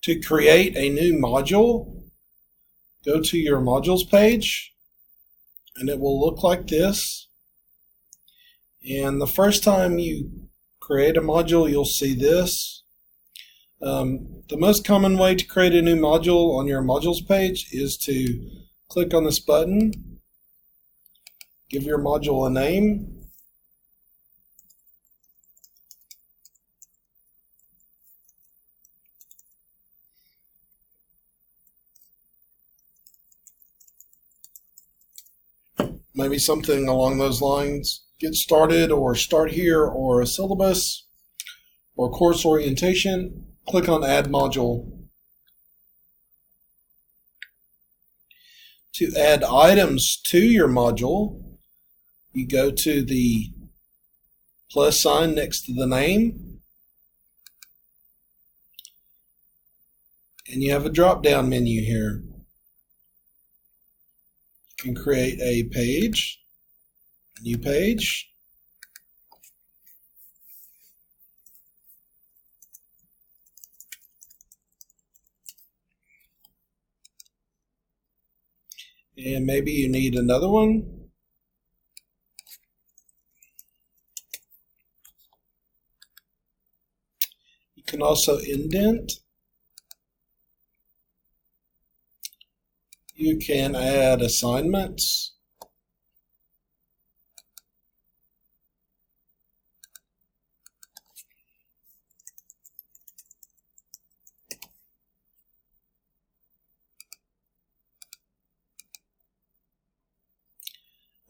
To create a new module, go to your modules page, and it will look like this. And the first time you create a module, you'll see this. The most common way to create a new module on your modules page is to click on this button, give your module a name, maybe something along those lines, get started or start here or a syllabus or course orientation. Click on add module. To add items to your module, you go to the plus sign next to the name, and you have a drop down menu here. You can create a page, a new page, and maybe you need another one. You can also indent. You can add assignments.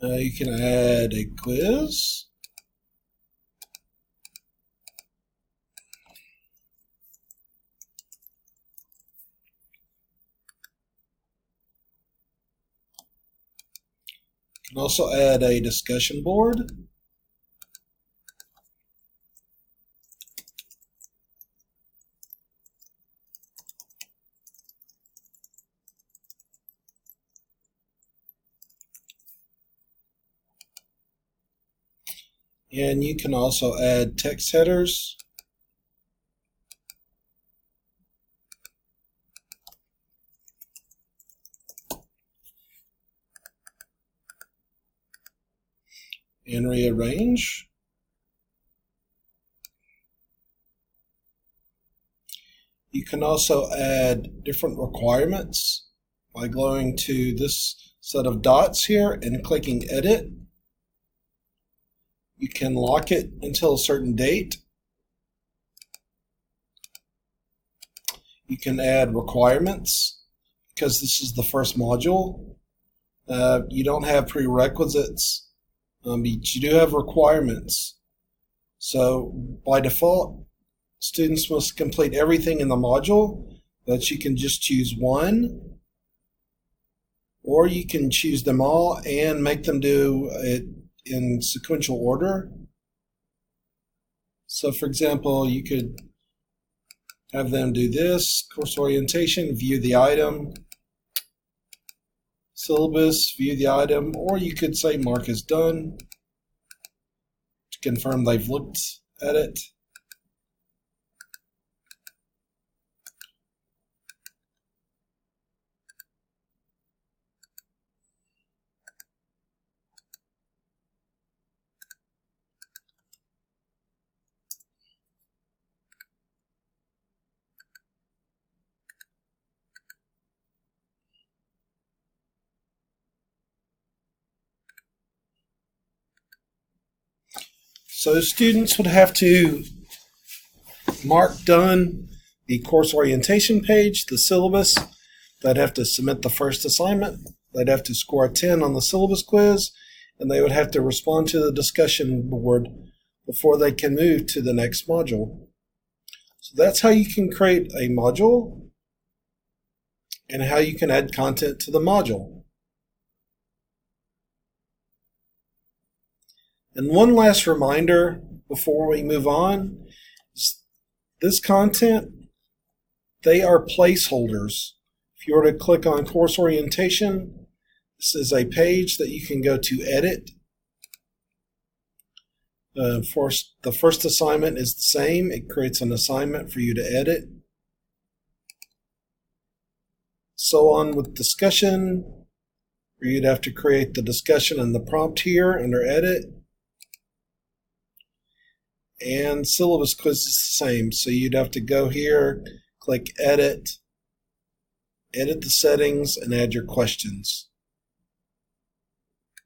You can add a quiz. You can also add a discussion board. And you can also add text headers. And rearrange. You can also add different requirements by going to this set of dots here and clicking edit. You can lock it until a certain date. You can add requirements because this is the first module. You don't have prerequisites, but you do have requirements. So by default, students must complete everything in the module, but you can just choose one, or you can choose them all and make them do it in sequential order. So for example, you could have them do this, course orientation, view the item, syllabus, view the item, or you could say mark as done to confirm they've looked at it. So students would have to mark done the course orientation page, the syllabus. They'd have to submit the first assignment. They'd have to score a 10 on the syllabus quiz, and they would have to respond to the discussion board before they can move to the next module. So that's how you can create a module and how you can add content to the module. And one last reminder before we move on is this content, they are placeholders. If you were to click on course orientation, this is a page that you can go to edit. The first assignment is the same. It creates an assignment for you to edit. So on with discussion, where you'd have to create the discussion and the prompt here under edit. And syllabus quiz is the same. So you'd have to go here, click edit, edit the settings, and add your questions.